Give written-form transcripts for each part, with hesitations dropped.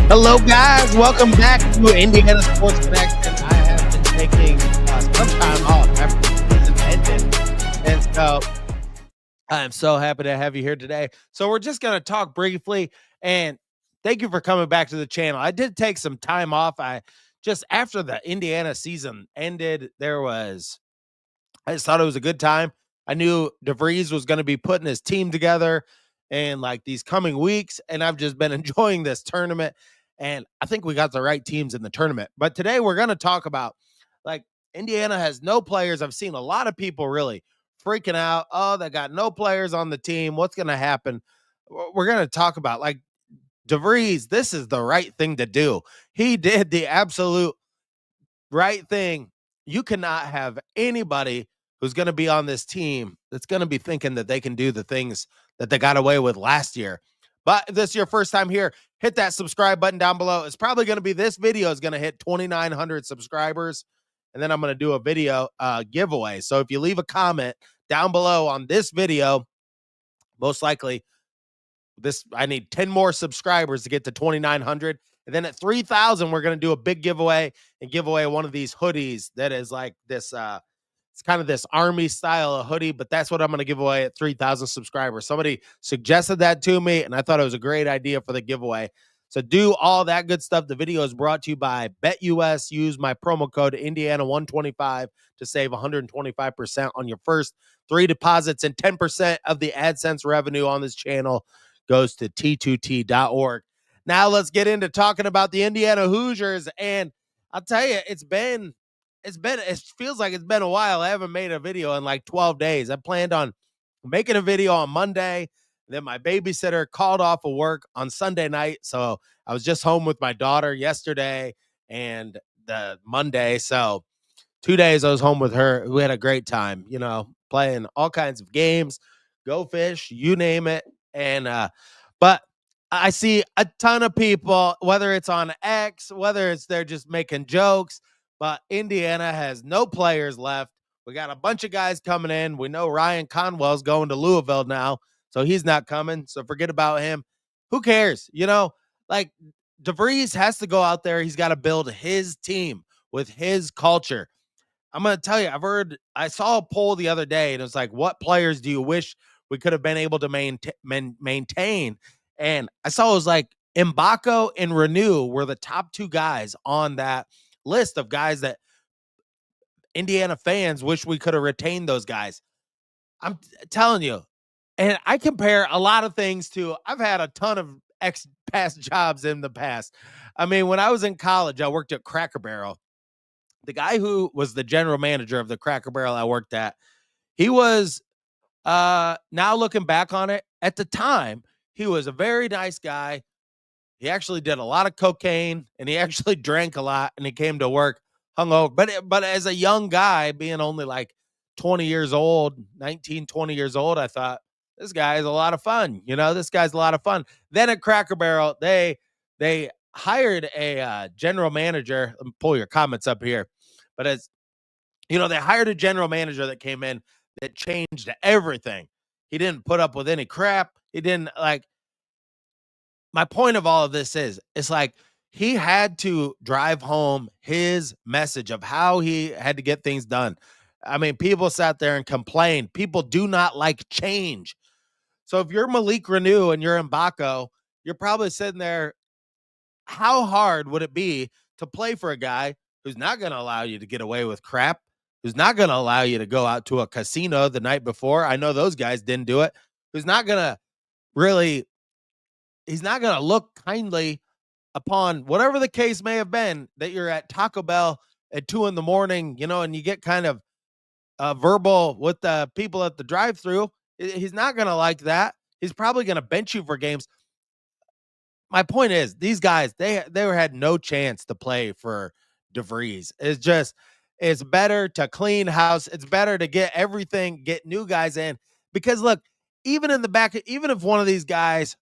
Hello, guys. Welcome back to Indiana Sports Connection. I have been taking some time off after the season ended, and so I'm so happy to have you here today. So we're just going to talk briefly, and thank you for coming back to the channel. I did take some time off. I just after the Indiana season ended, I just thought it was a good time. I knew DeVries was going to be putting his team together in like these coming weeks, and I've just been enjoying this tournament. And I think we got the right teams in the tournament. But today we're going to talk about like Indiana has no players. I've seen a lot of people really freaking out. Oh, they got no players on the team. What's going to happen? We're going to talk about like DeVries. This is the right thing to do. He did the absolute right thing. You cannot have anybody who's going to be on this team that's going to be thinking that they can do the things that they got away with last year. But if this is your first time here, hit that subscribe button down below. It's probably going to be this video is going to hit 2,900 subscribers. And then I'm going to do a video giveaway. So if you leave a comment down below on this video, most likely I need 10 more subscribers to get to 2,900. And then at 3,000, we're going to do a big giveaway and give away one of these hoodies that is like this, it's kind of this army style of hoodie, but that's what I'm going to give away at 3,000 subscribers. Somebody suggested that to me, and I thought it was a great idea for the giveaway. So do all that good stuff. The video is brought to you by BetUS. Use my promo code Indiana125 to save 125% on your first 3 deposits, and 10% of the AdSense revenue on this channel goes to T2T.org. Now let's get into talking about the Indiana Hoosiers. And I'll tell you, it feels like it's been a while. I haven't made a video in like 12 days. I planned on making a video on Monday. Then my babysitter called off of work on Sunday night. So I was just home with my daughter yesterday and the Monday. So 2 days I was home with her. We had a great time, playing all kinds of games, go fish, you name it. And, but I see a ton of people, whether it's on X, whether it's they're just making jokes, but Indiana has no players left. We got a bunch of guys coming in. We know Ryan Conwell's going to Louisville now, so he's not coming. So forget about him. Who cares? Like DeVries has to go out there. He's got to build his team with his culture. I'm going to tell you, I saw a poll the other day, and it was like, what players do you wish we could have been able to maintain? And I saw it was like Mbako and Renew were the top 2 guys on that list of guys that Indiana fans wish we could have retained those guys. I'm telling you, and I compare a lot of things to, I've had a ton of past jobs in the past. I mean, when I was in college, I worked at Cracker Barrel. The guy who was the general manager of the Cracker Barrel I worked at, he was, now looking back on it, at the time, he was a very nice guy. He actually did a lot of cocaine, and he actually drank a lot, and he came to work hungover. But as a young guy, being only like 20 years old, 19, 20 years old, I thought, this guy is a lot of fun. This guy's a lot of fun. Then at Cracker Barrel, they hired a general manager. Let me pull your comments up here. But they hired a general manager that came in that changed everything. He didn't put up with any crap. He didn't my point of all of this is, it's like he had to drive home his message of how he had to get things done. I mean, people sat there and complained. People do not like change. So if you're Malik Renew and you're Mbako, you're probably sitting there, how hard would it be to play for a guy who's not going to allow you to get away with crap, who's not going to allow you to go out to a casino the night before? I know those guys didn't do it. Who's not going to really, he's not going to look kindly upon whatever the case may have been, that you're at Taco Bell at 2 a.m, and you get kind of verbal with the people at the drive-thru. He's not going to like that. He's probably going to bench you for games. My point is, these guys, they had no chance to play for DeVries. It's better to clean house. It's better to get new guys in, because look, even in the back, even if one of these guys,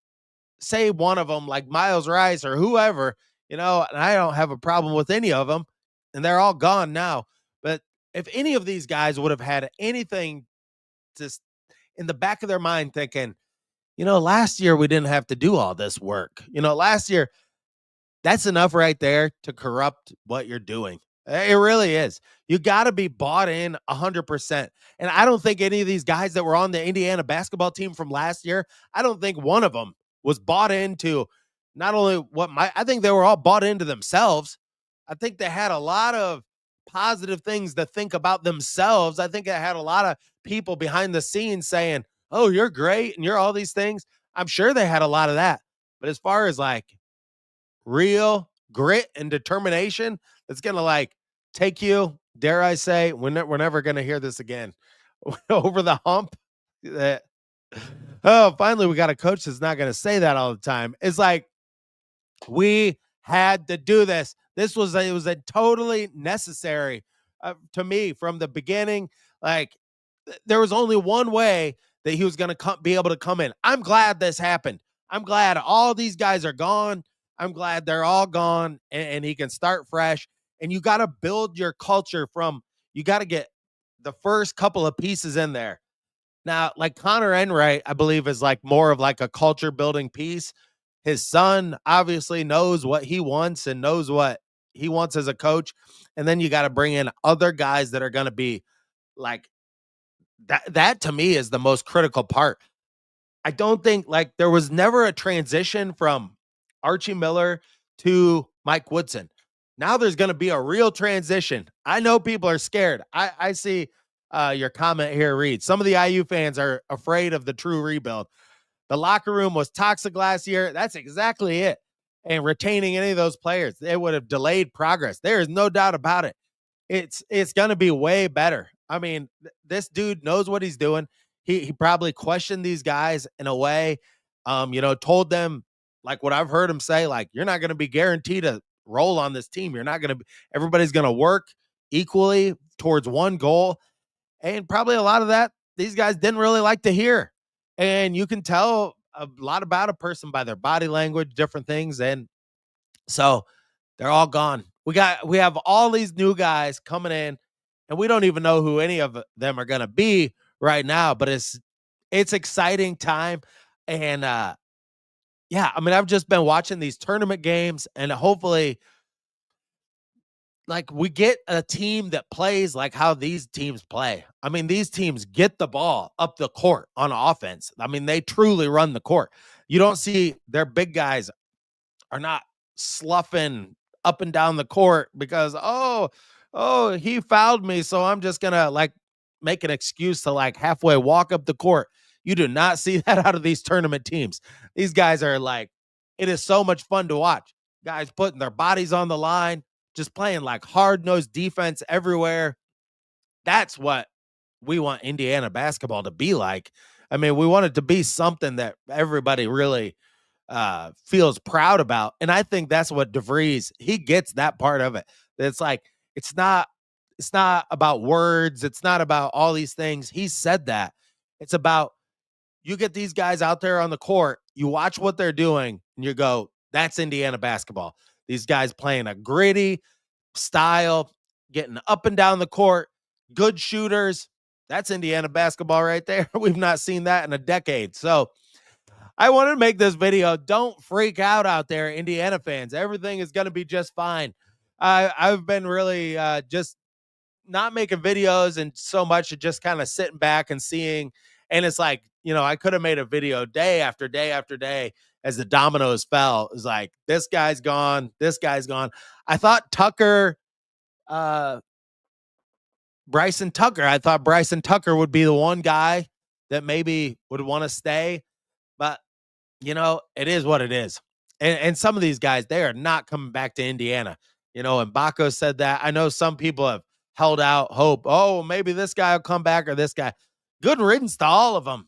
say one of them like Miles Rice or whoever, and I don't have a problem with any of them, and they're all gone now. But if any of these guys would have had anything just in the back of their mind thinking, last year we didn't have to do all this work. Last year that's enough right there to corrupt what you're doing. It really is. You got to be bought in 100%. And I don't think any of these guys that were on the Indiana basketball team from last year, I don't think one of them was bought into not only I think they were all bought into themselves. I think they had a lot of positive things to think about themselves. I think it had a lot of people behind the scenes saying, "Oh, you're great and you're all these things." I'm sure they had a lot of that. But as far as like real grit and determination, that's going to like take you, dare I say, we're never going to hear this again, over the hump. That, oh, finally we got a coach that's not going to say that all the time. It's like, we had to do this. It was a totally necessary to me from the beginning. Like, there was only one way that he was going to be able to come in. I'm glad this happened. I'm glad all these guys are gone. I'm glad they're all gone, and he can start fresh. And you got to build your culture you got to get the first couple of pieces in there. Now, like Connor Enright, I believe, is like more of like a culture building piece. His son obviously knows what he wants and knows what he wants as a coach. And then you got to bring in other guys that are going to be like that to me is the most critical part. I don't think like there was never a transition from Archie Miller to Mike Woodson. Now there's going to be a real transition. I know people are scared. I see your comment here, Reed. Some of the IU fans are afraid of the true rebuild. The locker room was toxic last year. That's exactly it. And retaining any of those players, it would have delayed progress. There is no doubt about it. It's going to be way better. I mean, this dude knows what he's doing. He probably questioned these guys in a way, told them like what I've heard him say, like, you're not going to be guaranteed a role on this team. You're not going to everybody's going to work equally towards one goal. And probably a lot of that these guys didn't really like to hear. And you can tell a lot about a person by their body language, different things. And so they're all gone. We have all these new guys coming in, and we don't even know who any of them are going to be right now, but it's exciting time. And yeah, I mean, I've just been watching these tournament games, and hopefully like we get a team that plays like how these teams play. I mean, these teams get the ball up the court on offense. I mean, they truly run the court. You don't see their big guys are not sloughing up and down the court because, he fouled me, so I'm just going to like make an excuse to like halfway walk up the court. You do not see that out of these tournament teams. These guys are like, it is so much fun to watch. Guys putting their bodies on the line, just playing like hard-nosed defense everywhere. That's what we want Indiana basketball to be like. I mean, we want it to be something that everybody really feels proud about. And I think that's what DeVries, he gets that part of it. It's like, it's not about words. It's not about all these things. He said that. It's about, you get these guys out there on the court, you watch what they're doing, and you go, that's Indiana basketball. These guys playing a gritty style, getting up and down the court, good shooters. That's Indiana basketball right there. We've not seen that in a decade. So I wanted to make this video. Don't freak out there, Indiana fans. Everything is going to be just fine. I've been really just not making videos and so much of just kind of sitting back and seeing. And it's like, I could have made a video day after day after day as the dominoes fell. It's like, this guy's gone. This guy's gone. I thought Bryson Tucker would be the one guy that maybe would want to stay. But, it is what it is. And some of these guys, they are not coming back to Indiana. And Baco said that. I know some people have held out hope. Oh, maybe this guy will come back or this guy. Good riddance to all of them.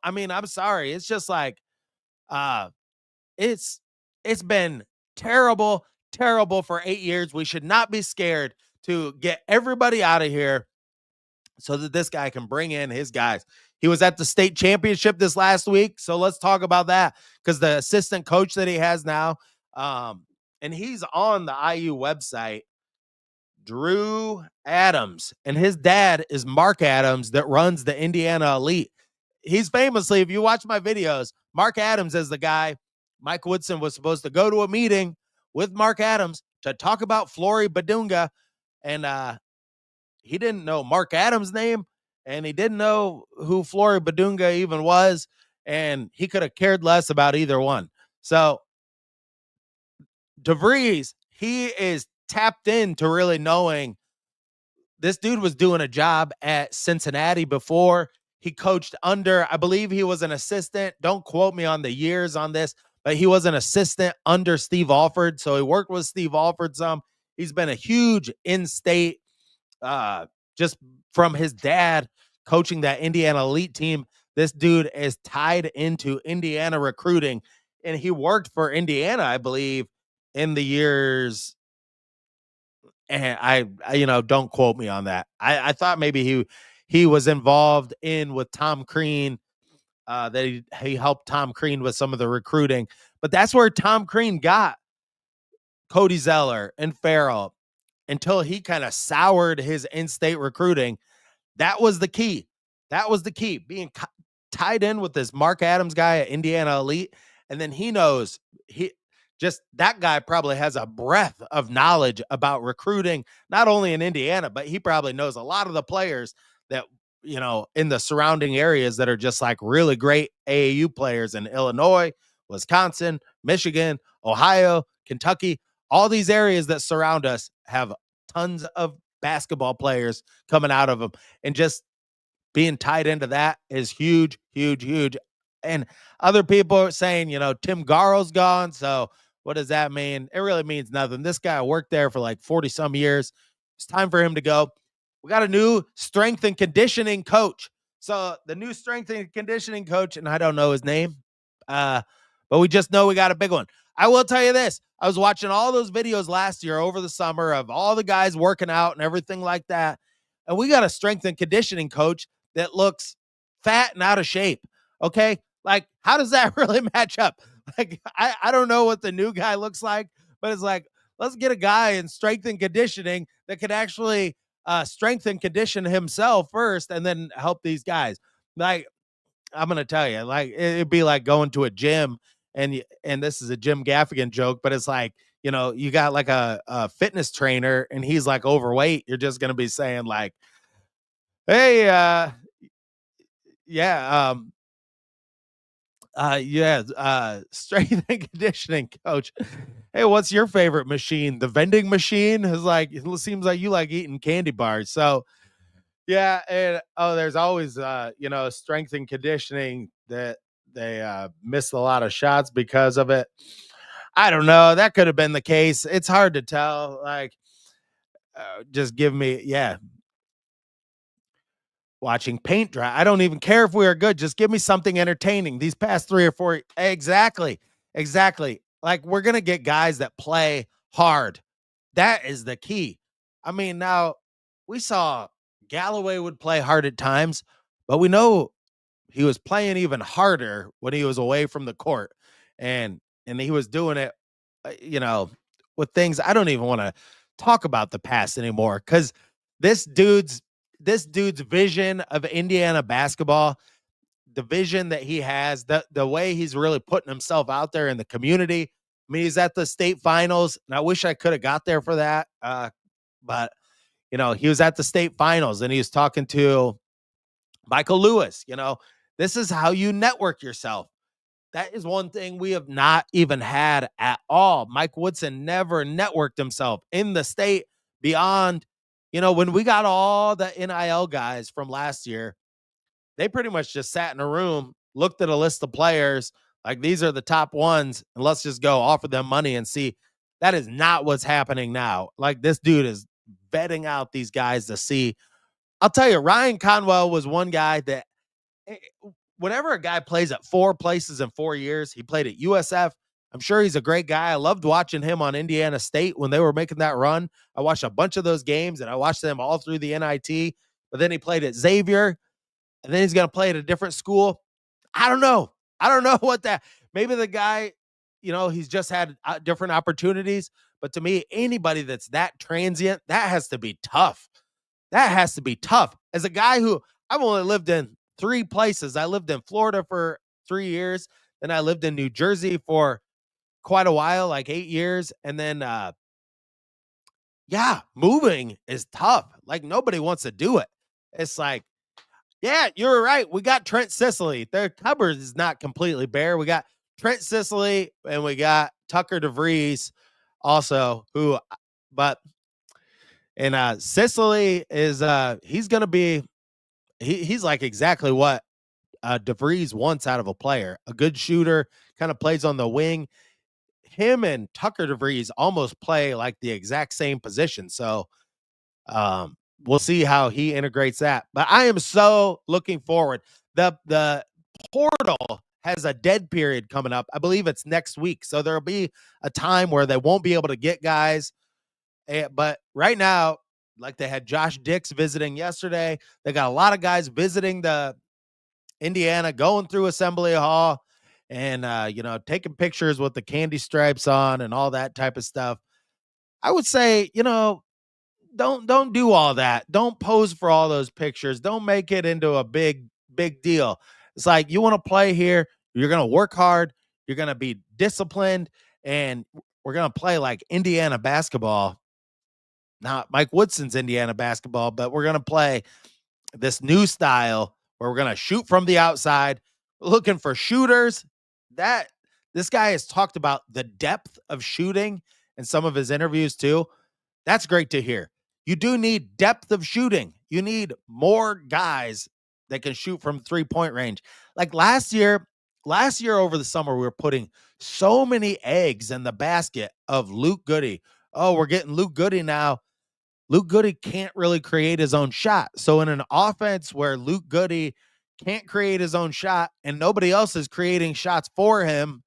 I mean, I'm sorry. It's just like, it's been terrible for 8 years. We should not be scared to get everybody out of here so that this guy can bring in his guys. He was at the state championship this last week. So let's talk about that, because the assistant coach that he has now, and he's on the IU website, Drew Adams, and his dad is Mark Adams that runs the Indiana Elite. He's famously, if you watch my videos, Mark Adams is the guy. Mike Woodson was supposed to go to a meeting with Mark Adams to talk about Flory Badunga, and he didn't know Mark Adams' name, and he didn't know who Flory Badunga even was, and he could have cared less about either one. So DeVries, he is tapped into really knowing this dude was doing a job at Cincinnati before. He coached under, I believe he was an assistant. Don't quote me on the years on this, but he was an assistant under Steve Alford. So he worked with Steve Alford some. He's been a huge in-state, just from his dad coaching that Indiana elite team. This dude is tied into Indiana recruiting, and he worked for Indiana, I believe, in the years. And don't quote me on that. I thought maybe he was involved in with Tom Crean, that he helped Tom Crean with some of the recruiting, but that's where Tom Crean got Cody Zeller and Farrell until he kind of soured his in-state recruiting. That was the key. That was the key, being tied in with this Mark Adams guy at Indiana Elite. And then he knows that guy probably has a breadth of knowledge about recruiting, not only in Indiana, but he probably knows a lot of the players that, in the surrounding areas that are just like really great AAU players in Illinois, Wisconsin, Michigan, Ohio, Kentucky. All these areas that surround us have tons of basketball players coming out of them, and just being tied into that is huge, huge, huge. And other people are saying, Tim Garo's gone. So what does that mean? It really means nothing. This guy worked there for like 40 some years. It's time for him to go. We got a new strength and conditioning coach. So the new strength and conditioning coach, and I don't know his name, but we just know we got a big one. I will tell you this. I was watching all those videos last year over the summer of all the guys working out and everything like that. And we got a strength and conditioning coach that looks fat and out of shape. Okay. Like, how does that really match up? Like, I don't know what the new guy looks like, but it's like, let's get a guy in strength and conditioning that could actually strengthen condition himself first and then help these guys. Like, I'm going to tell you, like, it'd be like going to a gym, and this is a Jim Gaffigan joke, but it's like, you got like a fitness trainer and he's like overweight. You're just going to be saying like, hey, yeah, strength and conditioning coach. Hey, what's your favorite machine? The vending machine is like, it seems like you like eating candy bars. So yeah, and there's always strength and conditioning that they missed a lot of shots because of it. I don't know. That could have been the case. It's hard to tell. Like, just give me, watching paint dry. I don't even care if we are good. Just give me something entertaining. These past 3 or 4, exactly. Like, we're gonna get guys that play hard. That is the key. I mean, now we saw Galloway would play hard at times, but we know he was playing even harder when he was away from the court, and he was doing it, with things. I don't even want to talk about the past anymore, because this dude's vision of Indiana basketball, the vision that he has, the way he's really putting himself out there in the community. I mean, he's at the state finals, and I wish I could have got there for that. But he was at the state finals, and he was talking to Michael Lewis. This is how you network yourself. That is one thing we have not even had at all. Mike Woodson never networked himself in the state beyond, when we got all the NIL guys from last year, they pretty much just sat in a room, looked at a list of players, like, these are the top ones, and let's just go offer them money and see. That is not what's happening now. Like, this dude is vetting out these guys to see. I'll tell you, Ryan Conwell was one guy that, whenever a guy plays at 4 places in 4 years, he played at USF. I'm sure he's a great guy. I loved watching him on Indiana State when they were making that run. I watched a bunch of those games, and I watched them all through the NIT. But then he played at Xavier, and then he's going to play at a different school. I don't know what that. Maybe the guy, he's just had different opportunities. But to me, anybody that's that transient, that has to be tough. That has to be tough. As a guy who, I've only lived in 3 places. I lived in Florida for 3 years. Then I lived in New Jersey for quite a while, like 8 years, and then, yeah, moving is tough. Like, nobody wants to do it. It's like, yeah, you're right. We got Trent Sicily. Their cupboard is not completely bare. We got Trent Sicily and we got Tucker DeVries also, who, but, and Sicily is, he's going to be, he's like exactly what DeVries wants out of a player, a good shooter, kind of plays on the wing. Him and Tucker DeVries almost play like the exact same position. So, we'll see how he integrates that. But I am so looking forward. The portal has a dead period coming up. I believe it's next week. So there'll be a time where they won't be able to get guys. But right now, like they had Josh Dix visiting yesterday. They got a lot of guys visiting the Indiana, going through Assembly Hall and taking pictures with the candy stripes on and all that type of stuff. I would say, don't do all that. Don't pose for all those pictures. Don't make it into a big deal. It's like, you want to play here, you're going to work hard, you're going to be disciplined, and we're going to play like Indiana basketball. Not Mike Woodson's Indiana basketball, but we're going to play this new style where we're going to shoot from the outside, looking for shooters. That this guy has talked about the depth of shooting in some of his interviews too. That's great to hear. You do need depth of shooting. You need more guys that can shoot from 3-point range. Like last year over the summer, we were putting so many eggs in the basket of Luke Goody. Oh, we're getting Luke Goody now. Luke Goody can't really create his own shot. So in an offense where Luke Goody can't create his own shot and nobody else is creating shots for him,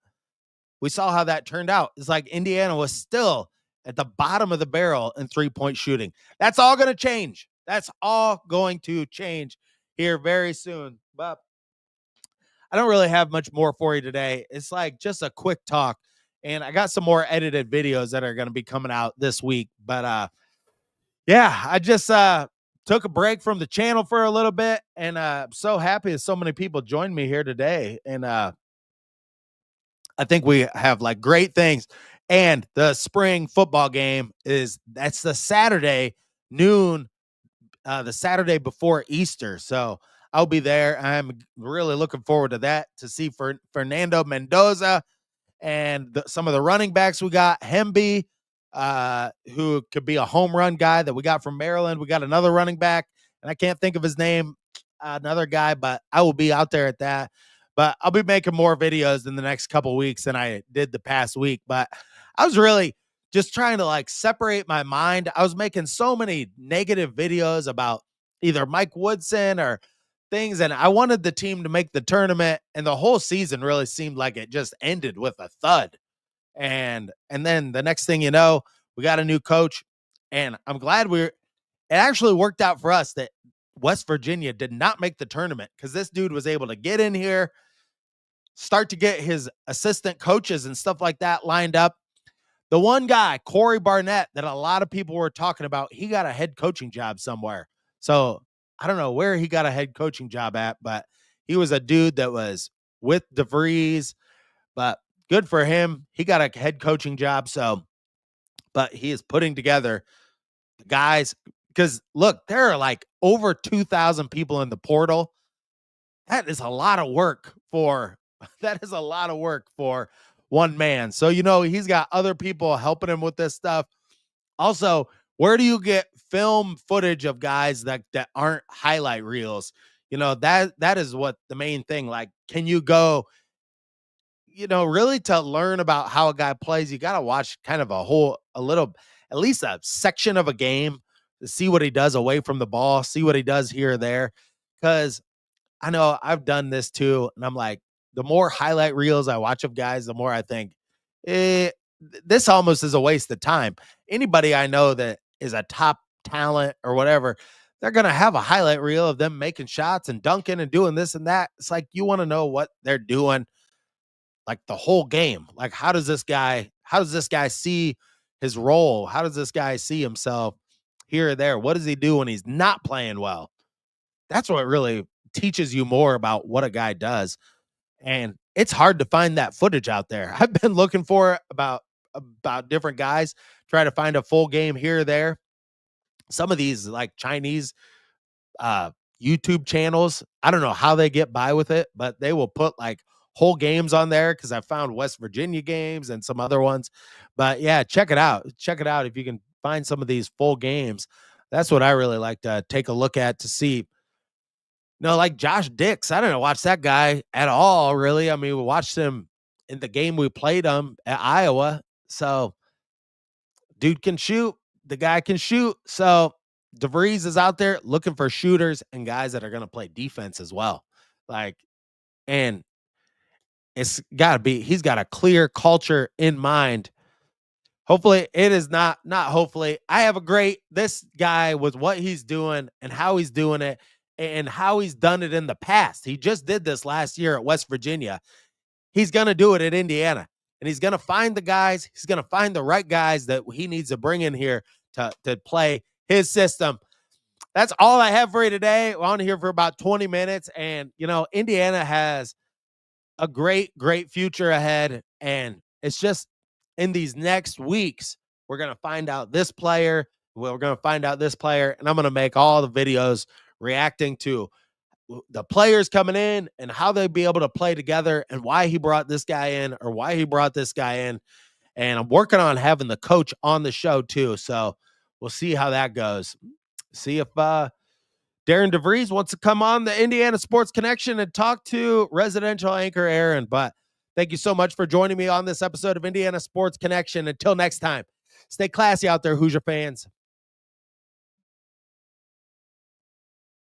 we saw how that turned out. It's like Indiana was still at the bottom of the barrel in 3-point shooting. That's all going to change. That's all going to change here very soon. But I don't really have much more for you today. It's like just a quick talk. And I got some more edited videos that are going to be coming out this week. But yeah, I just took a break from the channel for a little bit. And I'm so happy that so many people joined me here today. And I think we have like great things. And the spring football game that's the Saturday noon, the Saturday before Easter. So I'll be there. I'm really looking forward to that, to see Fernando Mendoza and some of the running backs we got. Hemby, who could be a home run guy that we got from Maryland. We got another running back, and I can't think of his name, another guy, but I will be out there at that. But I'll be making more videos in the next couple of weeks than I did the past week. But I was really just trying to like separate my mind. I was making so many negative videos about either Mike Woodson or things, and I wanted the team to make the tournament, and the whole season really seemed like it just ended with a thud. And then the next thing you know, we got a new coach, and I'm glad it actually worked out for us that West Virginia did not make the tournament, because this dude was able to get in here, start to get his assistant coaches and stuff like that lined up. The one guy, Corey Barnett, that a lot of people were talking about, he got a head coaching job somewhere. So I don't know where he got a head coaching job at, but he was a dude that was with DeVries, but good for him. He got a head coaching job. So, but he is putting together the guys, because look, there are like over 2,000 people in the portal. That is a lot of work for one man. So, he's got other people helping him with this stuff. Also, where do you get film footage of guys that aren't highlight reels? That is what the main thing. Like, can you go, really to learn about how a guy plays, you got to watch kind of at least a section of a game to see what he does away from the ball, see what he does here or there. Because I know I've done this too. And I'm like, the more highlight reels I watch of guys, the more I think, this almost is a waste of time. Anybody I know that is a top talent or whatever, they're going to have a highlight reel of them making shots and dunking and doing this and that. It's like, you want to know what they're doing, like the whole game. Like, how does this guy see his role? How does this guy see himself here or there? What does he do when he's not playing well? That's what really teaches you more about what a guy does. And it's hard to find that footage out there. I've been looking for it about different guys, try to find a full game here or there. Some of these like Chinese uh YouTube channels, I don't know how they get by with it, but they will put like whole games on there because I found West Virginia games and some other ones. But yeah, check it out. Check it out if you can find some of these full games. That's what I really like to take a look at to see. No, like Josh Dix, I didn't watch that guy at all, really. I mean, we watched him in the game we played him at Iowa. So, dude can shoot. The guy can shoot. So, DeVries is out there looking for shooters and guys that are going to play defense as well. Like, and it's got to be, he's got a clear culture in mind. Hopefully, it is not hopefully. I have a great, this guy with what he's doing and how he's doing it and how he's done it in the past. He just did this last year at West Virginia. He's going to do it at Indiana, and he's going to find the guys. He's going to find the right guys that he needs to bring in here to play his system. That's all I have for you today. We're on here for about 20 minutes, and, you know, Indiana has a great future ahead, and it's just in these next weeks, we're going to find out this player. We're going to find out this player, and I'm going to make all the videos reacting to the players coming in and how they'd be able to play together and why he brought this guy in or why he brought this guy in. And I'm working on having the coach on the show too. So we'll see how that goes. See if Darren DeVries wants to come on the Indiana Sports Connection and talk to residential anchor Aaron. But thank you so much for joining me on this episode of Indiana Sports Connection. Until next time, stay classy out there, Hoosier fans.